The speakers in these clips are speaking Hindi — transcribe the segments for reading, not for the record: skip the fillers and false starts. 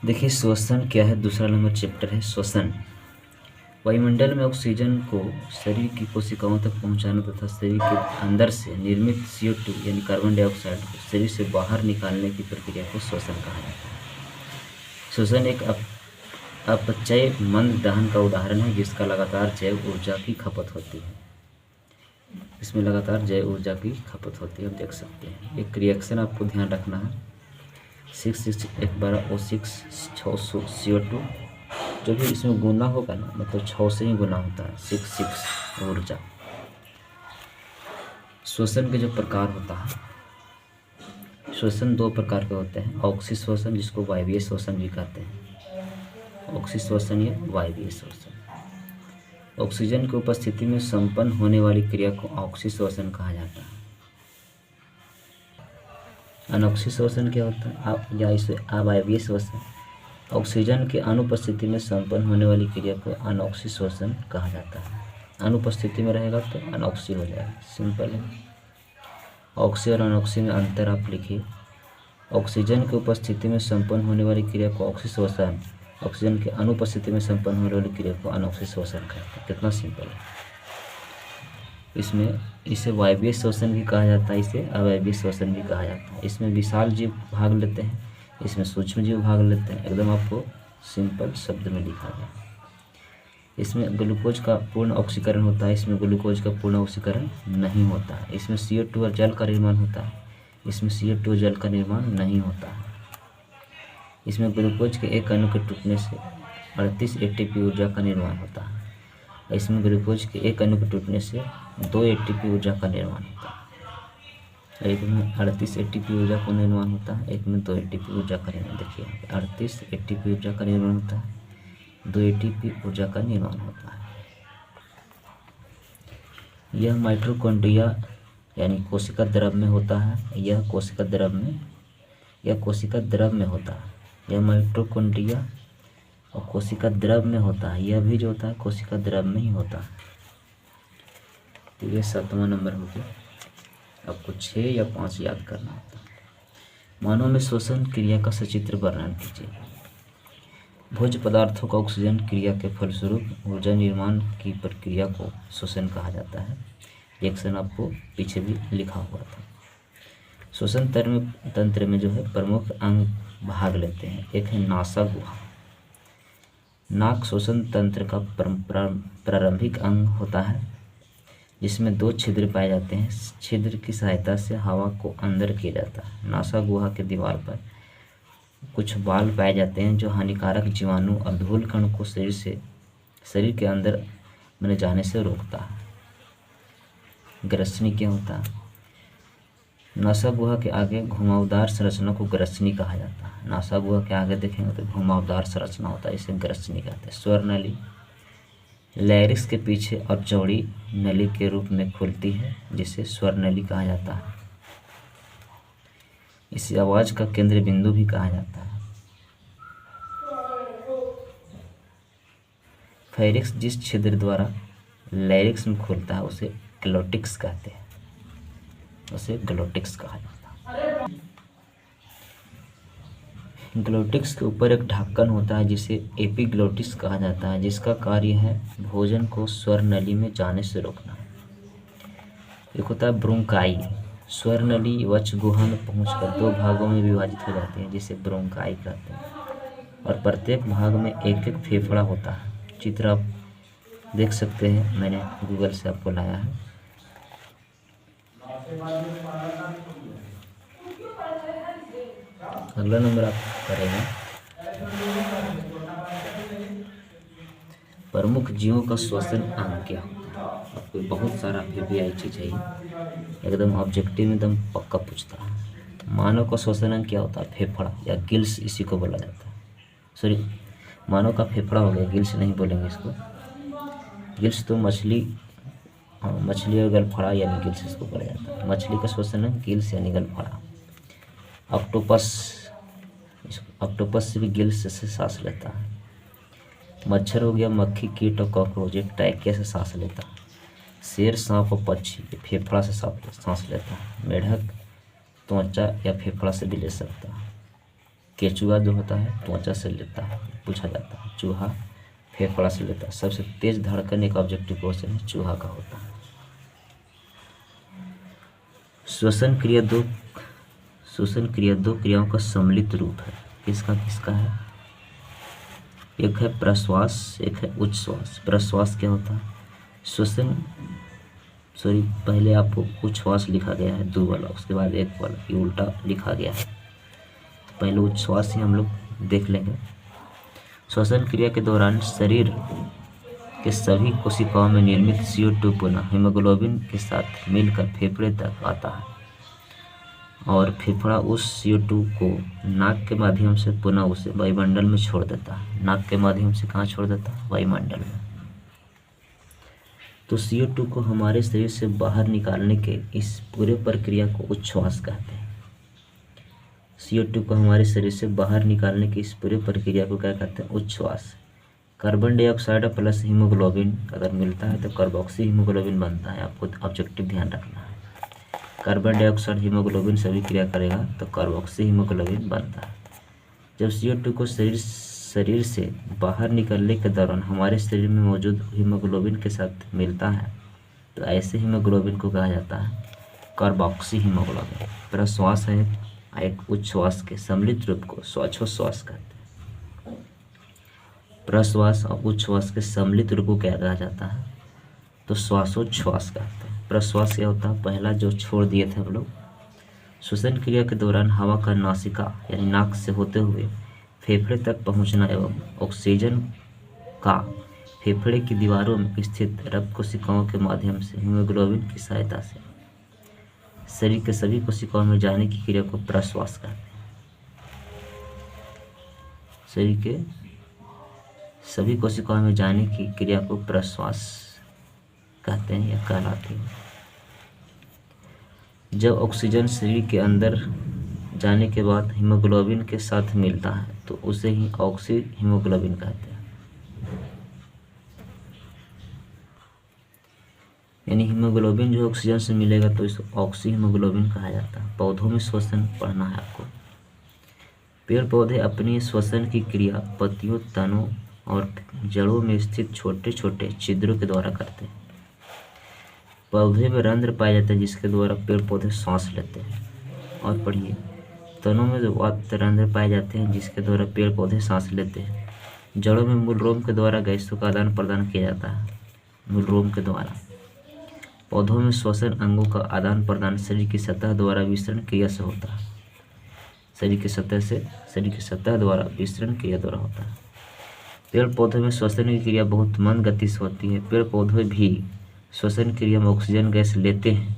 देखिए श्वसन क्या है, दूसरा नंबर चैप्टर है श्वसन। वायुमंडल में ऑक्सीजन को शरीर की कोशिकाओं तक पहुंचाना तथा शरीर के अंदर से निर्मित CO2 यानी कार्बन डाइऑक्साइड को शरीर से बाहर निकालने की प्रक्रिया को श्वसन कहा जाता है। श्वसन एक अपचय मंद दहन का उदाहरण है जिसका लगातार जैव ऊर्जा की खपत होती है। इसमें लगातार जैव ऊर्जा की खपत होती है, आप देख सकते हैं। एक रिएक्शन आपको ध्यान रखना है, 6 एक बार O6 6 CO2, जो भी इसमें गुना होगा ना, मतलब 6 से ही गुना होता है, 6 ऊर्जा। श्वसन के जो प्रकार होता है, श्वसन 2 प्रकार के होते हैं। ऑक्सी श्वसन, जिसको वायवीय श्वसन भी कहते हैं, ऑक्सी श्वसन या वायवीय श्वसन। ऑक्सीजन की उपस्थिति में संपन्न होने वाली क्रिया को ऑक्सी श्वसन कहा जाता है। अनॉक्सी श्वसन क्या होता है, या इसे अवायवीय श्वसन। ऑक्सीजन की अनुपस्थिति में संपन्न होने वाली क्रिया को अनॉक्सी श्वसन कहा जाता है। अनुपस्थिति में रहेगा तो अनॉक्सी हो जाएगा, सिंपल है। ऑक्सी और अनॉक्सी में अंतर आप लिखिए। ऑक्सीजन की उपस्थिति में संपन्न होने वाली क्रिया को ऑक्सी श्वसन, ऑक्सीजन की अनुपस्थिति में संपन्न होने वाली क्रिया को अनॉक्सी श्वसन कहते हैं। कितना सिंपल है। इसमें इसे वायवीय श्वसन भी कहा जाता है, इसे अवायवीय श्वसन भी कहा जाता है। इसमें विशाल जीव भाग लेते हैं, इसमें सूक्ष्म जीव भाग लेते हैं। एकदम आपको सिंपल शब्द में लिखा गया। इसमें ग्लूकोज का पूर्ण ऑक्सीकरण होता है, इसमें ग्लूकोज का पूर्ण ऑक्सीकरण नहीं होता है। इसमें CO2 और जल का निर्माण होता है, इसमें CO2 और जल का निर्माण नहीं होता है। इसमें ग्लूकोज के एक अणु के टूटने से 38 ATP ऊर्जा का निर्माण होता है। इसमें ग्लूकोज के एक अणु के टूटने से 2 ATP ऊर्जा का निर्माण होता है। एक में 38 ATP ऊर्जा का निर्माण होता है, एक में 2 ATP ऊर्जा का निर्माण। देखिए 38 ATP ऊर्जा का निर्माण होता है, 2 ATP ऊर्जा का निर्माण होता है। यह माइटोकॉन्ड्रिया यानी कोशिका द्रव में होता है। यह कोशिका द्रव में होता है। यह माइटोकॉन्ड्रिया और कोशिका द्रव में होता है। यह भी जो होता है कोशिका द्रव में ही होता है। तो ये 7वां नंबर हो गया। आपको 6 या 5 याद करना होता है। मानव में श्वसन क्रिया का सचित्र वर्णन कीजिए। भोज्य पदार्थों का ऑक्सीजन क्रिया के फलस्वरूप ऊर्जा निर्माण की प्रक्रिया को श्वसन कहा जाता है। रिएक्शन आपको पीछे भी लिखा हुआ था। श्वसन तंत्र में जो है प्रमुख अंग भाग लेते हैं। एक है नासा गुहा। नाक श्वसन तंत्र का प्रारंभिक अंग होता है, जिसमें 2 छिद्र पाए जाते हैं। छिद्र की सहायता से हवा को अंदर किया जाता है। नासा गुहा के दीवार पर कुछ बाल पाए जाते हैं जो हानिकारक जीवाणु और धूल कण को शरीर के अंदर में जाने से रोकता है। ग्रसनी क्या होता है? नासा गुहा के आगे घुमावदार संरचना को ग्रसनी कहा जाता है। नासा गुहा के आगे देखेंगे तो घुमावदार संरचना होता है, इसे ग्रसनी कहते हैं। स्वर नली लैरिक्स के पीछे और चौड़ी नली के रूप में खुलती है, जिसे स्वर नली कहा जाता है। इसे आवाज का केंद्र बिंदु भी कहा जाता है। फेरिक्स जिस छिद्र द्वारा लैरिक्स में खुलता है उसे ग्लोटिक्स कहते हैं, उसे ग्लोटिक्स कहा जाता है। ग्लोटिक्स के ऊपर एक ढक्कन होता है जिसे एपिग्लोटिस कहा जाता है, जिसका कार्य है भोजन को स्वर नली में जाने से रोकना। एक होता है ब्रोंकाई। स्वर नली वक्ष गुहा में पहुंचकर 2 भागों में विभाजित हो जाती है, जिसे ब्रोंकाई कहते हैं, और प्रत्येक भाग में एक एक फेफड़ा होता है। चित्र आप देख सकते हैं, मैंने गूगल से आपको लाया है। अगला नंबर आप करेंगे प्रमुख जीवों का श्वसन अंग क्या होता है। आपको बहुत सारा VVI चीज है, एकदम ऑब्जेक्टिव में एकदम पक्का पूछता है। मानव का श्वसन अंग क्या होता है? फेफड़ा या गिल्स, इसी को बोला जाता है। सॉरी, मानव का फेफड़ा हो गया, गिल्स नहीं बोलेंगे इसको। गिल्स तो मछली और गलफड़ा यानी गिल्स इसको बोला जाता है। मछली का श्वसन अंग गिल्स यानी गलफड़ा। ऑक्टोपस से भी गिल्स से सांस लेता है। मच्छर हो गया, मक्खी, कीट और कॉकरोच ट्रैकिया से सांस लेता है। शेर, सांप और पक्षी फेफड़ा से सांस लेता है। मेढक त्वचा या फेफड़ा से भी ले सकता है। केचुआ जो होता है त्वचा से लेता है, पूछा जाता है। चूहा फेफड़ा से लेता है। सबसे तेज धड़कन एक ऑब्जेक्टिव क्वेश्चन है, चूहा का होता है। श्वसन क्रिया दो क्रियाओं का सम्मिलित रूप है। किसका किसका है? एक है प्रश्वास, एक है उच्छ्वास। प्रश्वास क्या होता है? श्वसन पहले आपको उच्छ्वास लिखा गया है 2 वाला, उसके बाद 1 वाला, ये उल्टा लिखा गया है। पहले उच्छ्वास ही हम लोग देख लेंगे। श्वसन क्रिया के दौरान शरीर के सभी कोशिकाओं में निर्मित CO2 पुनः हीमोग्लोबिन के साथ मिलकर फेफड़े तक आता है और फेफड़ा उस CO2 को नाक के माध्यम से पुनः उसे वायुमंडल में छोड़ देता है। नाक के माध्यम से कहाँ छोड़ देता है? वायुमंडल में। तो CO2 को हमारे शरीर से बाहर निकालने के इस पूरे प्रक्रिया को उच्छ्वास कहते हैं। CO2 को हमारे शरीर से बाहर निकालने की इस पूरी प्रक्रिया को क्या कहते हैं? उच्छ्वास। कार्बन डाइऑक्साइड प्लस हीमोग्लोबिन अगर मिलता है तो कार्बोक्सी हीमोग्लोबिन बनता है। आपको ऑब्जेक्टिव ध्यान रखना है। कार्बन डाइऑक्साइड हीमोग्लोबिन सभी क्रिया करेगा तो कार्बोक्सी हीमोग्लोबिन बनता है। जब CO2 को शरीर से बाहर निकलने के दौरान हमारे शरीर में मौजूद हीमोग्लोबिन के साथ मिलता है तो ऐसे हीमोग्लोबिन को कहा जाता है कार्बोक्सी हीमोग्लोबिन। प्रश्वास है एक उच्छ्वास के सम्मिलित रूप को श्वासोच्छ्वास कहते हैं। प्रश्वास और उच्छ्वास के सम्मिलित रूप को क्या कहा जाता है? तो श्वासोच्छ्वास कहते हैं। प्रश्वास क्या होता है? पहला जो छोड़ दिए थे हम लोग, श्वसन क्रिया के दौरान हवा का नासिका यानी नाक से होते हुए फेफड़े तक पहुंचना एवं ऑक्सीजन का फेफड़े की दीवारों में स्थित रक्त कोशिकाओं के माध्यम से हीमोग्लोबिन की सहायता से शरीर के सभी कोशिकाओं में जाने की क्रिया को प्रश्वास कहते हैं। शरीर के सभी कोशिकाओं में जाने की क्रिया को प्रश्वास कहते हैं या कहलाती है। जब ऑक्सीजन शरीर के अंदर जाने के बाद हीमोग्लोबिन के साथ मिलता है तो उसे ही ऑक्सी हीमोग्लोबिन कहते हैं। यानी हीमोग्लोबिन जो ऑक्सीजन से मिलेगा तो इसे ऑक्सी हीमोग्लोबिन कहा जाता है। पौधों में श्वसन पढ़ना है आपको। पेड़ पौधे अपनी श्वसन की क्रिया पत्तियों, तनों और जड़ों में स्थित छोटे छोटे छिद्रों के द्वारा करते हैं। पौधे में रंध्र पाए जाते हैं जिसके द्वारा पेड़ पौधे सांस लेते हैं। और पढ़िए, तनों में जो रंध्र पाए जाते हैं जिसके द्वारा पेड़ पौधे सांस लेते हैं। जड़ों में मूलरोम के द्वारा गैसों का आदान प्रदान किया जाता है। मूलरोम के द्वारा। पौधों में श्वसन अंगों का आदान प्रदान शरीर की सतह द्वारा विसरण क्रिया से होता है। शरीर की सतह द्वारा विसरण क्रिया द्वारा होता है। पेड़ पौधों में श्वसन की क्रिया बहुत मंद गति से होती है। पेड़ पौधे भी श्वसन क्रिया में ऑक्सीजन गैस लेते हैं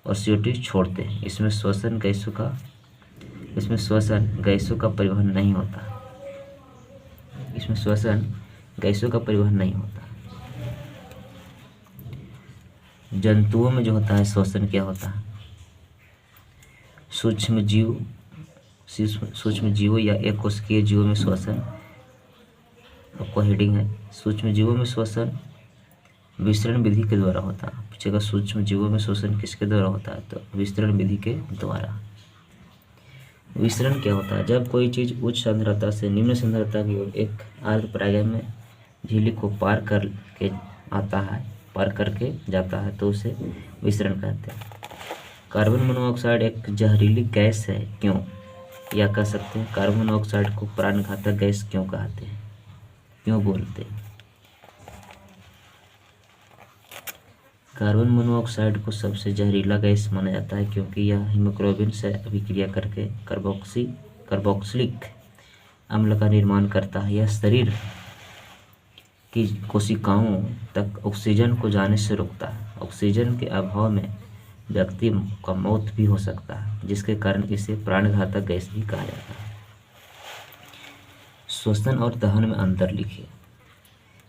और CO2 छोड़ते हैं। इसमें श्वसन गैसों का परिवहन नहीं होता। जंतुओं में जो होता है श्वसन क्या होता है? सूक्ष्म जीवों या एक कोशिकीय जीवों में श्वसन, आपको हेडिंग है, सूक्ष्म जीवों में श्वसन विसरण विधि के द्वारा होता है। पूछेगा सूक्ष्म जीवों में श्वसन किसके द्वारा होता है? तो विसरण विधि के द्वारा। विसरण क्या होता है? जब कोई चीज उच्च सांद्रता से निम्न सांद्रता की ओर एक अर्ध परागैमय झिल्ली को पार करके जाता है तो उसे विसरण कहते हैं। कार्बन मोनोऑक्साइड एक जहरीली गैस है क्यों? या कह सकते हैं कार्बन मोनोऑक्साइड को प्राणघातक गैस क्यों कहते हैं, क्यों बोलते हैं? कार्बन मोनोऑक्साइड को सबसे जहरीला गैस माना जाता है क्योंकि यह हीमोग्लोबिन से अभिक्रिया करके कार्बोक्सिलिक अम्ल का निर्माण करता है। यह शरीर की कोशिकाओं तक ऑक्सीजन को जाने से रोकता है। ऑक्सीजन के अभाव में व्यक्ति का मौत भी हो सकता है, जिसके कारण इसे प्राणघातक गैस भी कहा जाता है। श्वसन और दहन में अंतर लिखिए।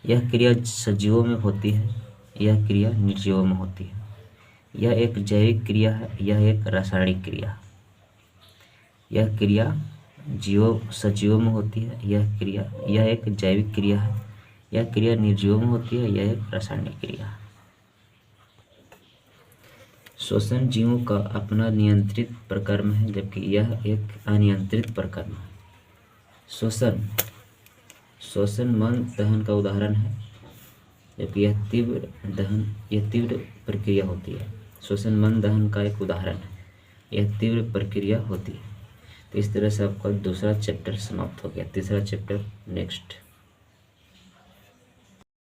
यह क्रिया सजीवों में होती है, यह क्रिया निर्जीवों में होती है। यह एक जैविक क्रिया है, यह एक रासायनिक क्रिया। यह क्रिया सजीवों में होती है, यह एक जैविक क्रिया है। यह क्रिया निर्जीवों में होती है, यह एक रासायनिक क्रिया है। श्वसन जीवों का अपना नियंत्रित प्रकर्म है जबकि यह एक अनियंत्रित प्रकर्म है। श्वसन, श्वसन मंद दहन का उदाहरण है, जबकि यह तीव्र प्रक्रिया होती है। श्वसन मंद दहन का एक उदाहरण है, यह तीव्र प्रक्रिया होती है। तो इस तरह से आपका दूसरा चैप्टर समाप्त हो गया। तीसरा चैप्टर नेक्स्ट।